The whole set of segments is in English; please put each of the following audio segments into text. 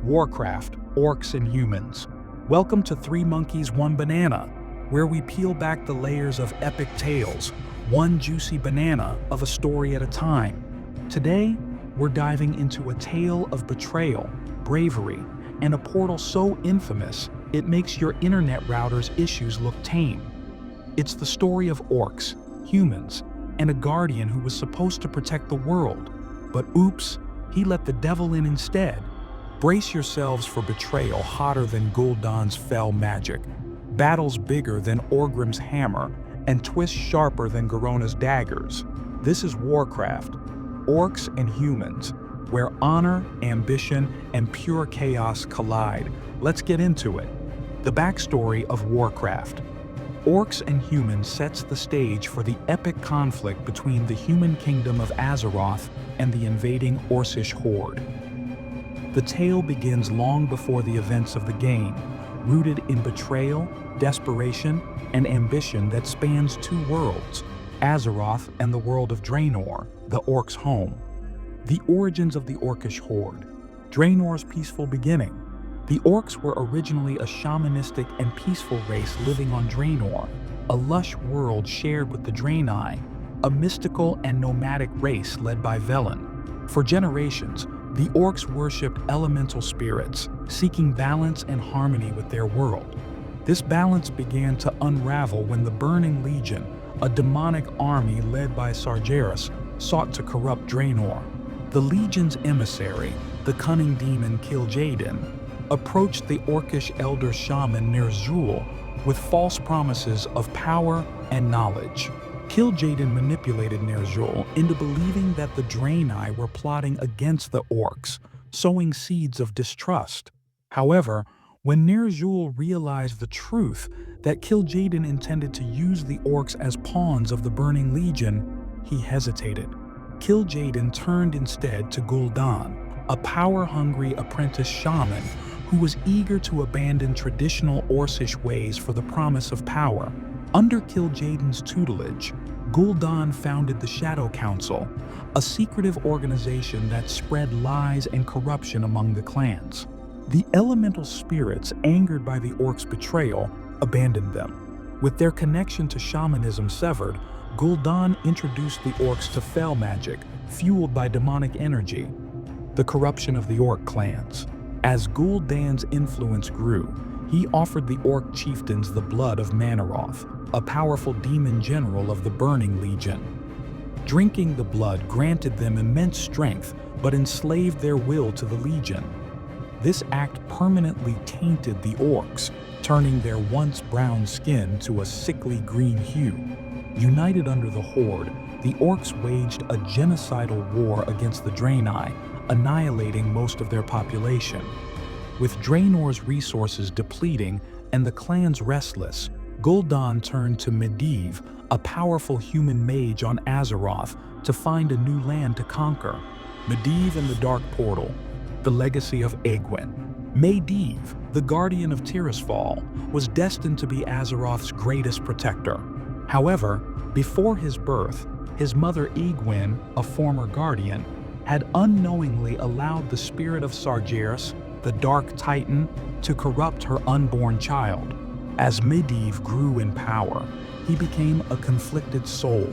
Warcraft, Orcs and Humans. Welcome to Three Monkeys, One Banana, where we peel back the layers of epic tales, one juicy banana of a story at a time. Today, we're diving into a tale of betrayal, bravery, and a portal so infamous it makes your internet router's issues look tame. It's the story of orcs, humans, and a guardian who was supposed to protect the world. But oops, he let the devil in instead. Brace yourselves for betrayal hotter than Gul'dan's fell magic, battles bigger than Orgrim's hammer, and twists sharper than Garona's daggers. This is Warcraft, Orcs and Humans, where honor, ambition, and pure chaos collide. Let's get into it. The backstory of Warcraft. Orcs and Humans sets the stage for the epic conflict between the human kingdom of Azeroth and the invading Orcish Horde. The tale begins long before the events of the game, rooted in betrayal, desperation, and ambition that spans two worlds, Azeroth and the world of Draenor, the orcs' home. The origins of the Orcish Horde. Draenor's peaceful beginning. The orcs were originally a shamanistic and peaceful race living on Draenor, a lush world shared with the Draenei, a mystical and nomadic race led by Velen. For generations, the orcs worshipped elemental spirits, seeking balance and harmony with their world. This balance began to unravel when the Burning Legion, a demonic army led by Sargeras, sought to corrupt Draenor. The Legion's emissary, the cunning demon Kil'jaeden, approached the orcish elder shaman Ner'zhul with false promises of power and knowledge. Kil'jaeden manipulated Ner'zhul into believing that the Draenei were plotting against the orcs, sowing seeds of distrust. However, when Ner'zhul realized the truth that Kil'jaeden intended to use the orcs as pawns of the Burning Legion, he hesitated. Kil'jaeden turned instead to Gul'dan, a power-hungry apprentice shaman who was eager to abandon traditional Orcish ways for the promise of power. Under Kil'jaeden's tutelage, Gul'dan founded the Shadow Council, a secretive organization that spread lies and corruption among the clans. The elemental spirits, angered by the orcs' betrayal, abandoned them. With their connection to shamanism severed, Gul'dan introduced the orcs to fell magic, fueled by demonic energy. The corruption of the orc clans. As Gul'dan's influence grew, he offered the orc chieftains the blood of Manaroth, a powerful demon general of the Burning Legion. Drinking the blood granted them immense strength, but enslaved their will to the Legion. This act permanently tainted the orcs, turning their once brown skin to a sickly green hue. United under the Horde, the orcs waged a genocidal war against the Draenei, annihilating most of their population. With Draenor's resources depleting and the clans restless, Gul'dan turned to Medivh, a powerful human mage on Azeroth, to find a new land to conquer. Medivh and the Dark Portal, the legacy of Egwene. Medivh, the guardian of Tirisfal, was destined to be Azeroth's greatest protector. However, before his birth, his mother Egwene, a former guardian, had unknowingly allowed the spirit of Sargeras, the Dark Titan, to corrupt her unborn child. As Medivh grew in power, he became a conflicted soul,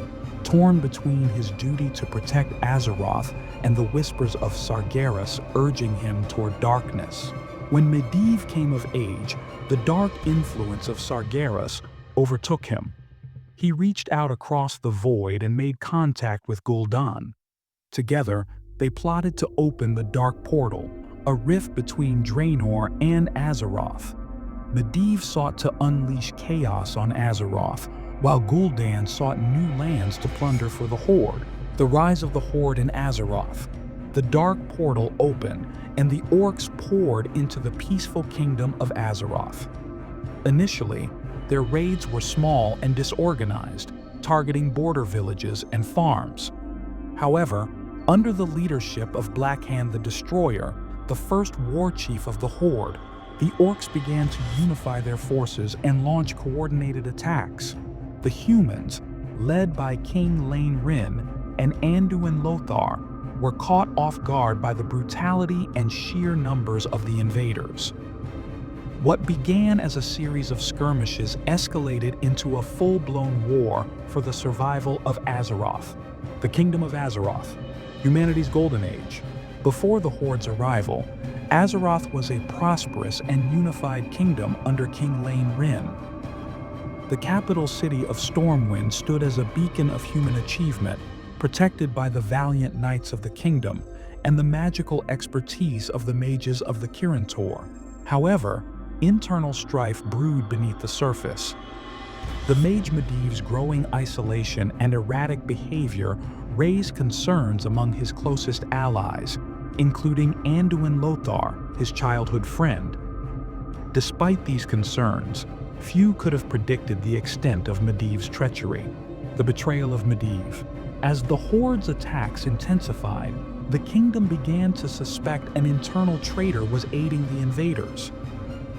torn between his duty to protect Azeroth and the whispers of Sargeras urging him toward darkness. When Medivh came of age, the dark influence of Sargeras overtook him. He reached out across the void and made contact with Gul'dan. Together, they plotted to open the Dark Portal, a rift between Draenor and Azeroth. Medivh sought to unleash chaos on Azeroth, while Gul'dan sought new lands to plunder for the Horde. The rise of the Horde in Azeroth. The Dark Portal opened, and the orcs poured into the peaceful kingdom of Azeroth. Initially, their raids were small and disorganized, targeting border villages and farms. However, under the leadership of Blackhand the Destroyer, the first war chief of the Horde, the orcs began to unify their forces and launch coordinated attacks. The humans, led by King Lane Rin and Anduin Lothar, were caught off guard by the brutality and sheer numbers of the invaders. What began as a series of skirmishes escalated into a full-blown war for the survival of Azeroth, the Kingdom of Azeroth, humanity's golden age. Before the Horde's arrival, Azeroth was a prosperous and unified kingdom under King Rin. The capital city of Stormwind stood as a beacon of human achievement, protected by the valiant knights of the kingdom and the magical expertise of the mages of the Kirin. However, internal strife brewed beneath the surface. The mage Medivh's growing isolation and erratic behavior raised concerns among his closest allies, including Anduin Lothar, his childhood friend. Despite these concerns, few could have predicted the extent of Medivh's treachery, the betrayal of Medivh. As the Horde's attacks intensified, the kingdom began to suspect an internal traitor was aiding the invaders.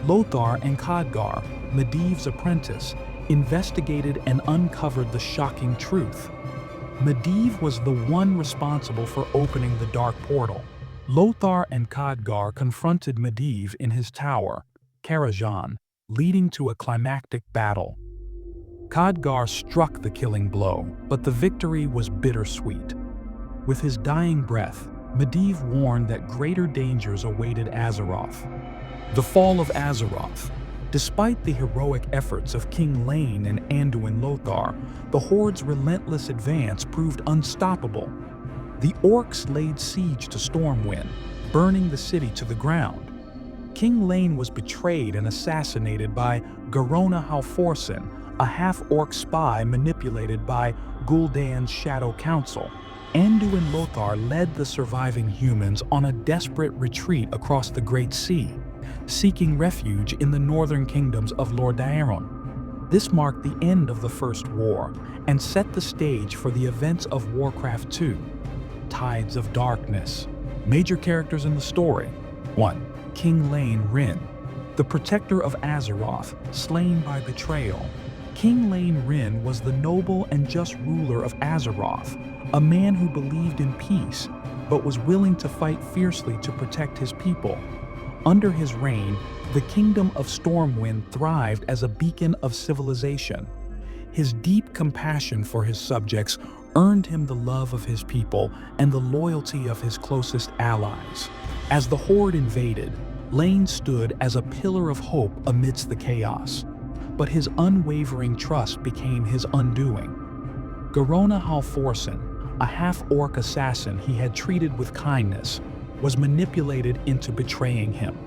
Lothar and Khadgar, Medivh's apprentice, investigated and uncovered the shocking truth. Medivh was the one responsible for opening the dark portal. Lothar and Khadgar confronted Medivh in his tower, Karajan, leading to a climactic battle. Khadgar struck the killing blow, but the victory was bittersweet. With his dying breath, Medivh warned that greater dangers awaited Azeroth. The fall of Azeroth. Despite the heroic efforts of King Lane and Anduin Lothar, the Horde's relentless advance proved unstoppable. The orcs laid siege to Stormwind, burning the city to the ground. King Lane was betrayed and assassinated by Garona Halforsen, a half-orc spy manipulated by Gul'dan's Shadow Council. Anduin Lothar led the surviving humans on a desperate retreat across the Great Sea, seeking refuge in the northern kingdoms of Lordaeron. This marked the end of the First War and set the stage for the events of Warcraft II, Tides of Darkness. Major characters in the story. 1. King Rin, the protector of Azeroth, slain by betrayal. King Rin was the noble and just ruler of Azeroth, a man who believed in peace, but was willing to fight fiercely to protect his people. Under his reign, the kingdom of Stormwind thrived as a beacon of civilization. His deep compassion for his subjects earned him the love of his people and the loyalty of his closest allies. As the Horde invaded, Lane stood as a pillar of hope amidst the chaos, but his unwavering trust became his undoing. Garona Halforsen, a half-orc assassin he had treated with kindness, was manipulated into betraying him.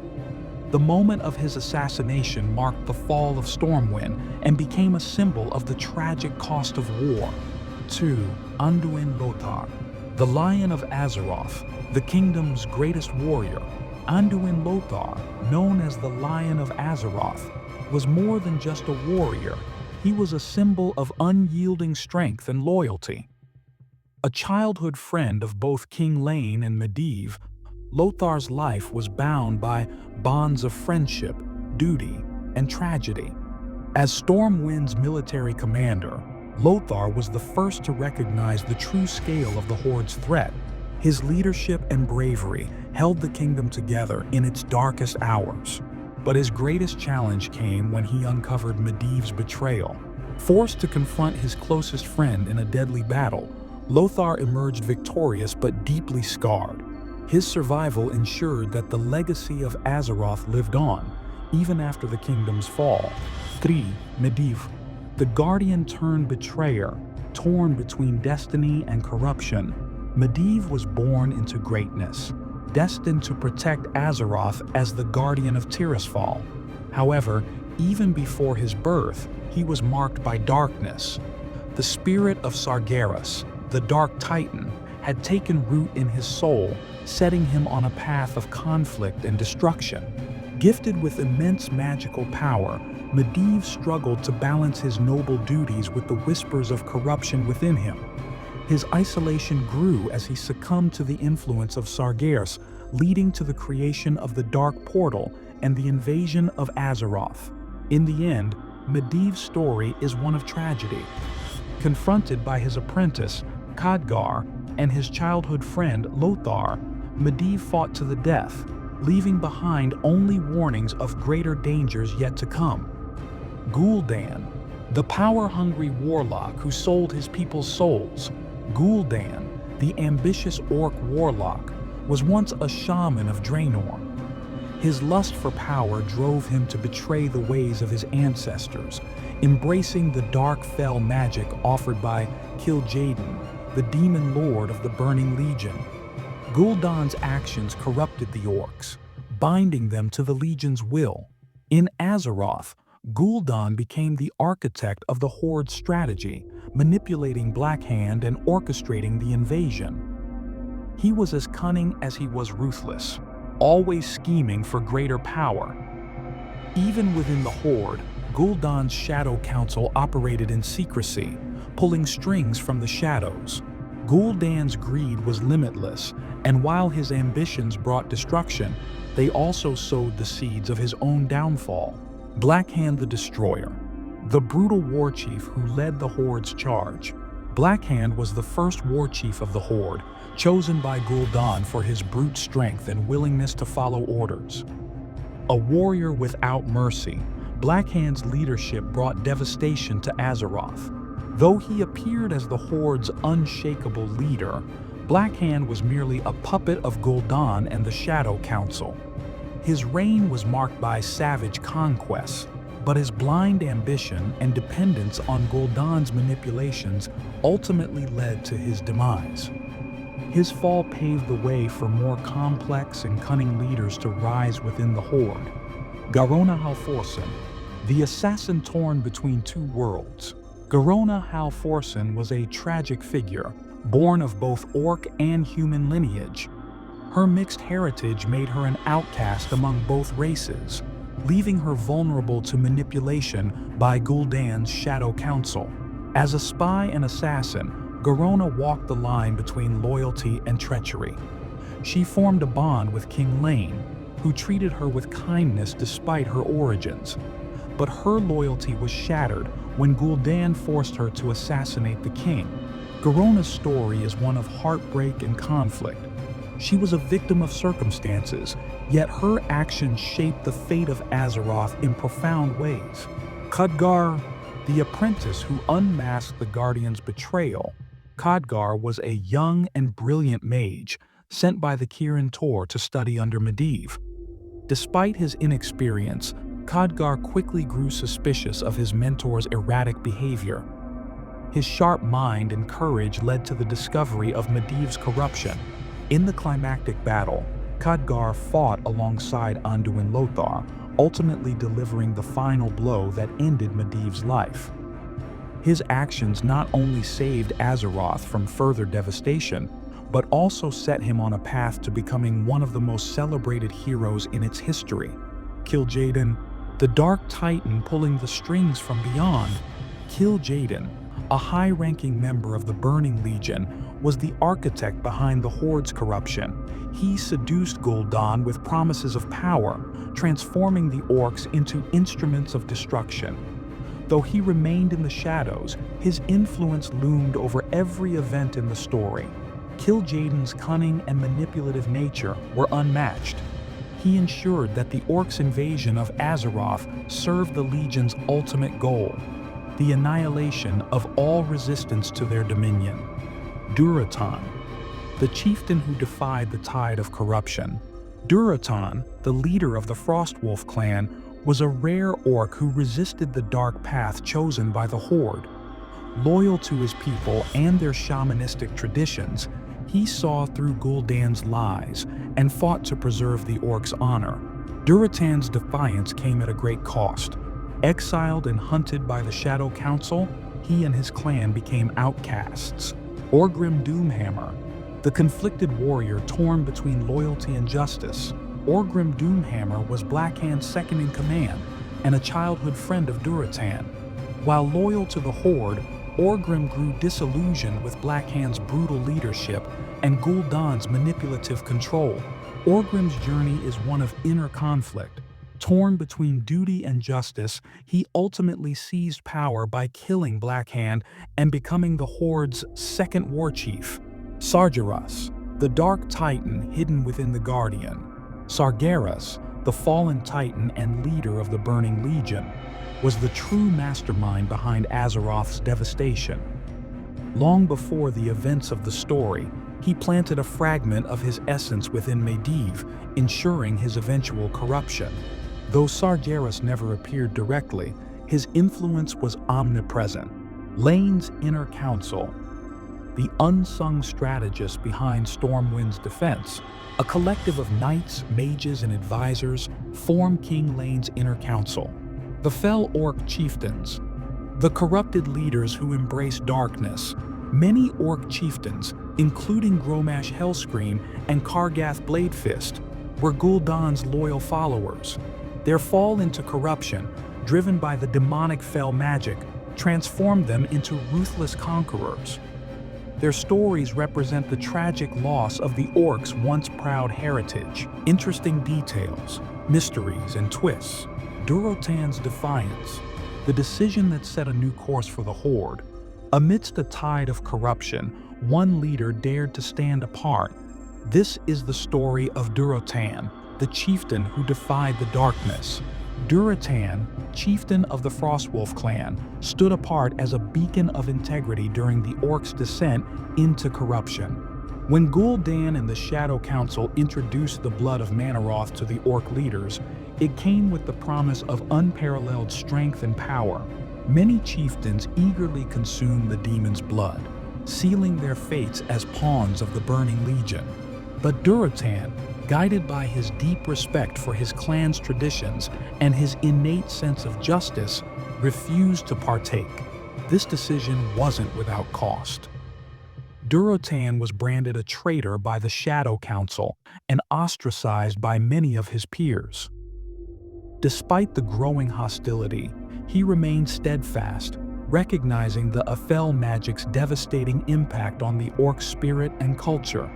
The moment of his assassination marked the fall of Stormwind and became a symbol of the tragic cost of war. 2. Anduin Lothar, the Lion of Azeroth, the kingdom's greatest warrior. Anduin Lothar, known as the Lion of Azeroth, was more than just a warrior. He was a symbol of unyielding strength and loyalty. A childhood friend of both King Lane and Medivh, Lothar's life was bound by bonds of friendship, duty, and tragedy. As Stormwind's military commander, Lothar was the first to recognize the true scale of the Horde's threat. His leadership and bravery held the kingdom together in its darkest hours. But his greatest challenge came when he uncovered Medivh's betrayal. Forced to confront his closest friend in a deadly battle, Lothar emerged victorious but deeply scarred. His survival ensured that the legacy of Azeroth lived on, even after the kingdom's fall. 3. Medivh, the guardian-turned-betrayer, torn between destiny and corruption. Medivh was born into greatness, destined to protect Azeroth as the guardian of Tirisfal. However, even before his birth, he was marked by darkness. The spirit of Sargeras, the Dark Titan, had taken root in his soul, setting him on a path of conflict and destruction. Gifted with immense magical power, Medivh struggled to balance his noble duties with the whispers of corruption within him. His isolation grew as he succumbed to the influence of Sargeras, leading to the creation of the Dark Portal and the invasion of Azeroth. In the end, Medivh's story is one of tragedy. Confronted by his apprentice, Khadgar, and his childhood friend Lothar, Medivh fought to the death, leaving behind only warnings of greater dangers yet to come. Gul'dan, the power-hungry warlock who sold his people's souls. Gul'dan, the ambitious orc warlock, was once a shaman of Draenor. His lust for power drove him to betray the ways of his ancestors, embracing the dark fell magic offered by Gul'dan, the demon lord of the Burning Legion. Gul'dan's actions corrupted the orcs, binding them to the Legion's will. In Azeroth, Gul'dan became the architect of the Horde's strategy, manipulating Blackhand and orchestrating the invasion. He was as cunning as he was ruthless, always scheming for greater power. Even within the Horde, Gul'dan's Shadow Council operated in secrecy, pulling strings from the shadows. Gul'dan's greed was limitless, and while his ambitions brought destruction, they also sowed the seeds of his own downfall. Blackhand the Destroyer, the brutal warchief who led the Horde's charge. Blackhand was the first warchief of the Horde, chosen by Gul'dan for his brute strength and willingness to follow orders. A warrior without mercy, Blackhand's leadership brought devastation to Azeroth. Though he appeared as the Horde's unshakable leader, Blackhand was merely a puppet of Gul'dan and the Shadow Council. His reign was marked by savage conquests, but his blind ambition and dependence on Gul'dan's manipulations ultimately led to his demise. His fall paved the way for more complex and cunning leaders to rise within the Horde. Garona Halforsen, the assassin torn between two worlds. Garona Halforsen was a tragic figure, born of both orc and human lineage. Her mixed heritage made her an outcast among both races, leaving her vulnerable to manipulation by Gul'dan's Shadow Council. As a spy and assassin, Garona walked the line between loyalty and treachery. She formed a bond with King Lane, who treated her with kindness despite her origins. But her loyalty was shattered when Gul'dan forced her to assassinate the king. Garona's story is one of heartbreak and conflict. She was a victim of circumstances, yet her actions shaped the fate of Azeroth in profound ways. Khadgar, the apprentice who unmasked the Guardian's betrayal. Khadgar was a young and brilliant mage sent by the Kirin Tor to study under Medivh. Despite his inexperience, Khadgar quickly grew suspicious of his mentor's erratic behavior. His sharp mind and courage led to the discovery of Medivh's corruption. In the climactic battle, Khadgar fought alongside Anduin Lothar, ultimately delivering the final blow that ended Medivh's life. His actions not only saved Azeroth from further devastation, but also set him on a path to becoming one of the most celebrated heroes in its history. Gul'dan, the Dark Titan pulling the strings from beyond. Gul'dan, a high-ranking member of the Burning Legion, was the architect behind the Horde's corruption. He seduced Gul'dan with promises of power, transforming the orcs into instruments of destruction. Though he remained in the shadows, his influence loomed over every event in the story. Gul'dan's cunning and manipulative nature were unmatched. He ensured that the orcs' invasion of Azeroth served the Legion's ultimate goal, the annihilation of all resistance to their dominion. Durotan, the chieftain who defied the tide of corruption. Durotan, the leader of the Frostwolf clan, was a rare orc who resisted the dark path chosen by the Horde. Loyal to his people and their shamanistic traditions, he saw through Gul'dan's lies and fought to preserve the orcs' honor. Durotan's defiance came at a great cost. Exiled and hunted by the Shadow Council, he and his clan became outcasts. Orgrim Doomhammer, the conflicted warrior torn between loyalty and justice. Orgrim Doomhammer was Blackhand's second-in-command and a childhood friend of Durotan. While loyal to the Horde, Orgrim grew disillusioned with Blackhand's brutal leadership and Gul'dan's manipulative control. Orgrim's journey is one of inner conflict. Torn between duty and justice, he ultimately seized power by killing Blackhand and becoming the Horde's second warchief. Sargeras, the Dark Titan hidden within the Guardian. Sargeras, the fallen Titan and leader of the Burning Legion, was the true mastermind behind Azeroth's devastation. Long before the events of the story, he planted a fragment of his essence within Medivh, ensuring his eventual corruption. Though Sargeras never appeared directly, his influence was omnipresent. Lane's inner council, the unsung strategist behind Stormwind's defense, a collective of knights, mages, and advisors, form King Lane's inner council. The fell orc chieftains, the corrupted leaders who embrace darkness. Many orc chieftains, including Gromash Hellscream and Kargath Bladefist, were Gul'dan's loyal followers. Their fall into corruption, driven by the demonic fell magic, transformed them into ruthless conquerors. Their stories represent the tragic loss of the orcs' once proud heritage. Interesting details, mysteries, and twists. Durotan's Defiance, the decision that set a new course for the Horde. Amidst a tide of corruption, one leader dared to stand apart. This is the story of Durotan, the chieftain who defied the darkness. Durotan, chieftain of the Frostwolf clan, stood apart as a beacon of integrity during the orcs' descent into corruption. When Gul'dan and the Shadow Council introduced the blood of Manaroth to the orc leaders, it came with the promise of unparalleled strength and power. Many chieftains eagerly consumed the demon's blood, sealing their fates as pawns of the Burning Legion. But Durotan, guided by his deep respect for his clan's traditions and his innate sense of justice, refused to partake. This decision wasn't without cost. Durotan was branded a traitor by the Shadow Council and ostracized by many of his peers. Despite the growing hostility, he remained steadfast, recognizing the Aphel magic's devastating impact on the orc spirit and culture.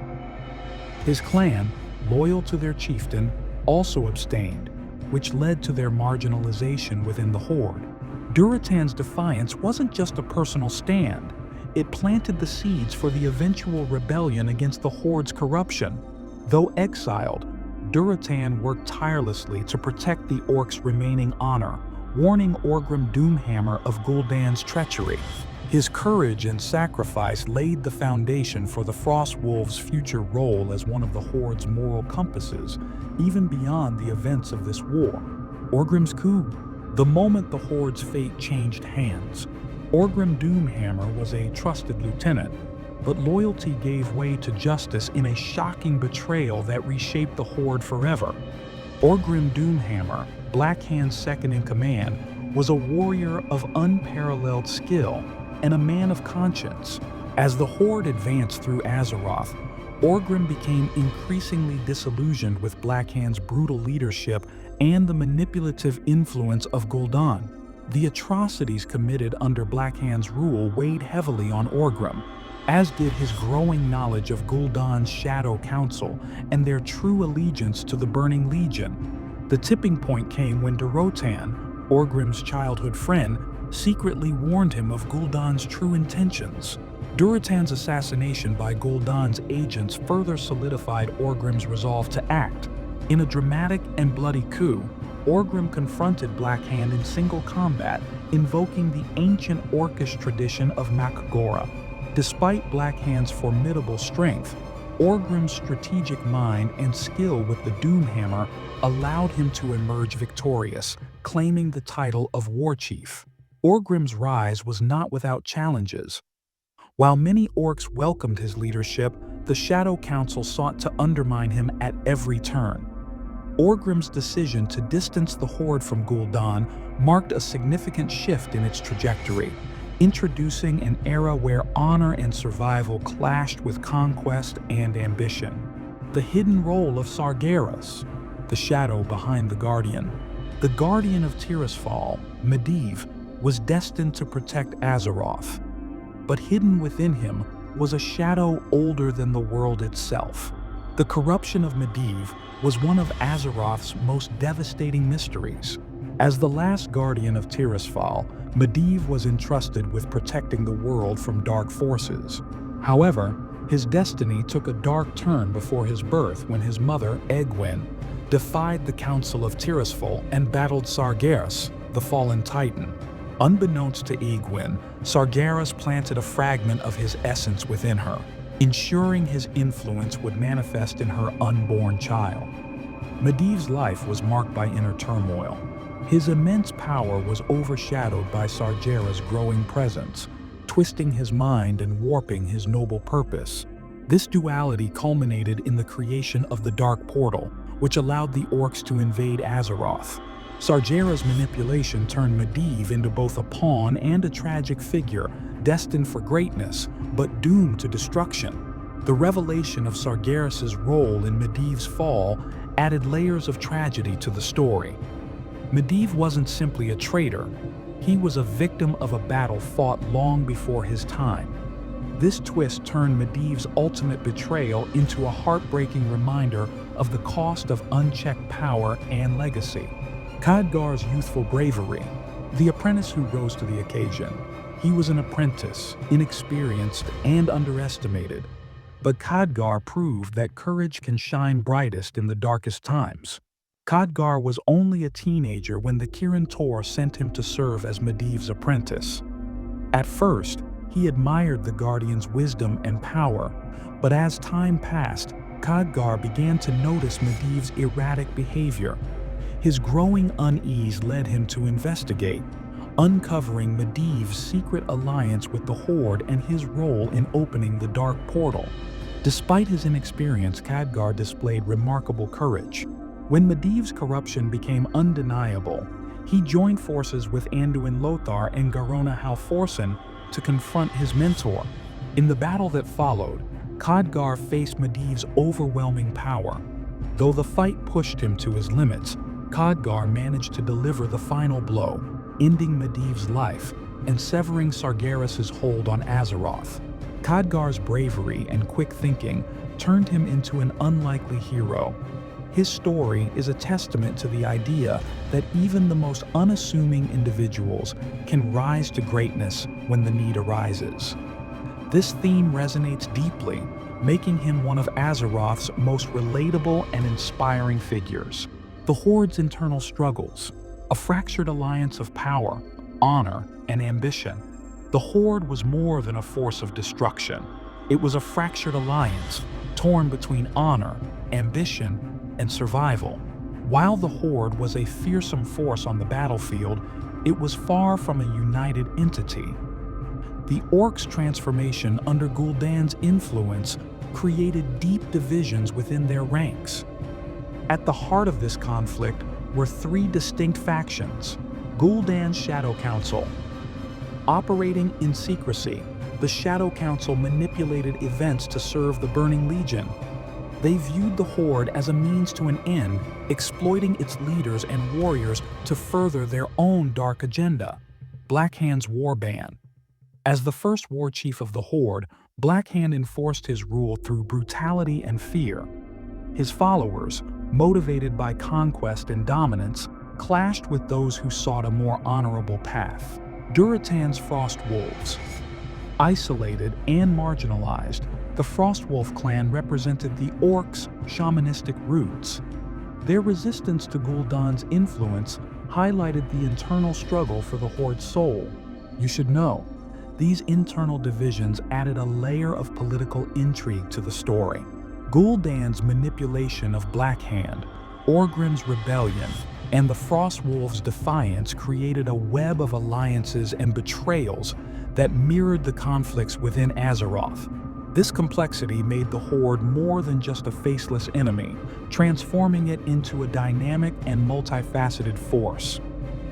His clan, loyal to their chieftain, also abstained, which led to their marginalization within the Horde. Durotan's defiance wasn't just a personal stand, it planted the seeds for the eventual rebellion against the Horde's corruption. Though exiled, Durotan worked tirelessly to protect the orcs' remaining honor, warning Orgrim Doomhammer of Gul'dan's treachery. His courage and sacrifice laid the foundation for the Frostwolves' future role as one of the Horde's moral compasses, even beyond the events of this war. Orgrim's coup. The moment the Horde's fate changed hands, Orgrim Doomhammer was a trusted lieutenant, but loyalty gave way to justice in a shocking betrayal that reshaped the Horde forever. Orgrim Doomhammer, Blackhand's second-in-command, was a warrior of unparalleled skill and a man of conscience. As the Horde advanced through Azeroth, Orgrim became increasingly disillusioned with Blackhand's brutal leadership and the manipulative influence of Gul'dan. The atrocities committed under Blackhand's rule weighed heavily on Orgrim, as did his growing knowledge of Gul'dan's Shadow Council and their true allegiance to the Burning Legion. The tipping point came when Durotan, Orgrim's childhood friend, secretly warned him of Gul'dan's true intentions. Durotan's assassination by Gul'dan's agents further solidified Orgrim's resolve to act. In a dramatic and bloody coup, Orgrim confronted Blackhand in single combat, invoking the ancient orcish tradition of Mak'gora. Despite Blackhand's formidable strength, Orgrim's strategic mind and skill with the Doomhammer allowed him to emerge victorious, claiming the title of War Chief. Orgrim's rise was not without challenges. While many orcs welcomed his leadership, the Shadow Council sought to undermine him at every turn. Orgrim's decision to distance the Horde from Gul'dan marked a significant shift in its trajectory, introducing an era where honor and survival clashed with conquest and ambition. The hidden role of Sargeras, the shadow behind the Guardian. The Guardian of Tirisfal, Medivh, was destined to protect Azeroth, but hidden within him was a shadow older than the world itself. The corruption of Medivh was one of Azeroth's most devastating mysteries. As the last Guardian of Tirisfal, Medivh was entrusted with protecting the world from dark forces. However, His destiny took a dark turn before his birth when his mother, Egwene, defied the Council of Tirisfal and battled Sargeras, the fallen titan. Unbeknownst to Egwene, Sargeras planted a fragment of his essence within her, ensuring his influence would manifest in her unborn child. Medivh's life was marked by inner turmoil. His immense power was overshadowed by Sargeras' growing presence, twisting his mind and warping his noble purpose. This duality culminated in the creation of the Dark Portal, which allowed the orcs to invade Azeroth. Sargeras' manipulation turned Medivh into both a pawn and a tragic figure, destined for greatness, but doomed to destruction. The revelation of Sargeras' role in Medivh's fall added layers of tragedy to the story. Medivh wasn't simply a traitor, he was a victim of a battle fought long before his time. This twist turned Medivh's ultimate betrayal into a heartbreaking reminder of the cost of unchecked power and legacy. Khadgar's youthful bravery, the apprentice who rose to the occasion. He was an apprentice, inexperienced and underestimated. But Khadgar proved that courage can shine brightest in the darkest times. Khadgar was only a teenager when the Kirin Tor sent him to serve as Medivh's apprentice. At first, he admired the Guardian's wisdom and power, but as time passed, Khadgar began to notice Medivh's erratic behavior. His growing unease led him to investigate, uncovering Medivh's secret alliance with the Horde and his role in opening the Dark Portal. Despite his inexperience, Khadgar displayed remarkable courage. When Medivh's corruption became undeniable, he joined forces with Anduin Lothar and Garona Halforsen to confront his mentor. In the battle that followed, Khadgar faced Medivh's overwhelming power. Though the fight pushed him to his limits, Khadgar managed to deliver the final blow, ending Medivh's life and severing Sargeras' hold on Azeroth. Khadgar's bravery and quick thinking turned him into an unlikely hero. His story is a testament to the idea that even the most unassuming individuals can rise to greatness when the need arises. This theme resonates deeply, making him one of Azeroth's most relatable and inspiring figures. The Horde's internal struggles, a fractured alliance of power, honor, and ambition. The Horde was more than a force of destruction. It was a fractured alliance, torn between honor, ambition, and survival. While the Horde was a fearsome force on the battlefield, it was far from a united entity. The orcs' transformation under Gul'dan's influence created deep divisions within their ranks. At the heart of this conflict were three distinct factions. Gul'dan's Shadow Council. Operating in secrecy, the Shadow Council manipulated events to serve the Burning Legion. They viewed the Horde as a means to an end, exploiting its leaders and warriors to further their own dark agenda. Blackhand's Warband. As the first war chief of the Horde, Blackhand enforced his rule through brutality and fear. His followers, motivated by conquest and dominance, clashed with those who sought a more honorable path. Durotan's Frost Wolves. Isolated and marginalized, the Frostwolf clan represented the orcs' shamanistic roots. Their resistance to Gul'dan's influence highlighted the internal struggle for the Horde's soul. You should know, these internal divisions added a layer of political intrigue to the story. Gul'dan's manipulation of Blackhand, Orgrim's rebellion, and the Frostwolves' defiance created a web of alliances and betrayals that mirrored the conflicts within Azeroth. This complexity made the Horde more than just a faceless enemy, transforming it into a dynamic and multifaceted force.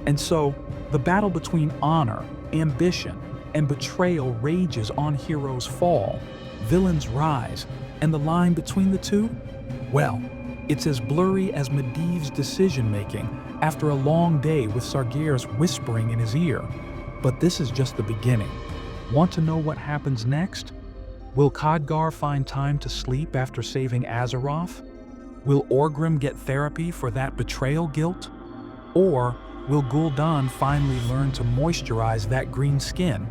And so, the battle between honor, ambition, and betrayal rages on heroes fall, villains rise, and the line between the two? Well, it's as blurry as Medivh's decision-making after a long day with Sargeras whispering in his ear. But this is just the beginning. Want to know what happens next? Will Khadgar find time to sleep after saving Azeroth? Will Orgrim get therapy for that betrayal guilt? Or will Gul'dan finally learn to moisturize that green skin?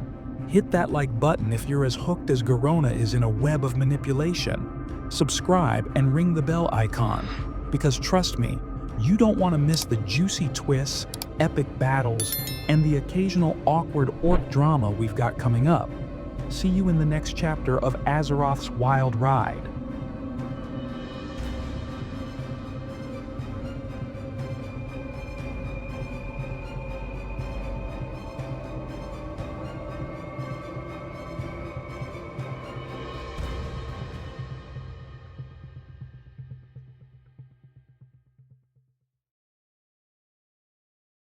Hit that like button if you're as hooked as Garona is in a web of manipulation. Subscribe and ring the bell icon, because trust me, you don't want to miss the juicy twists, epic battles, and the occasional awkward orc drama we've got coming up. See you in the next chapter of Azeroth's wild ride.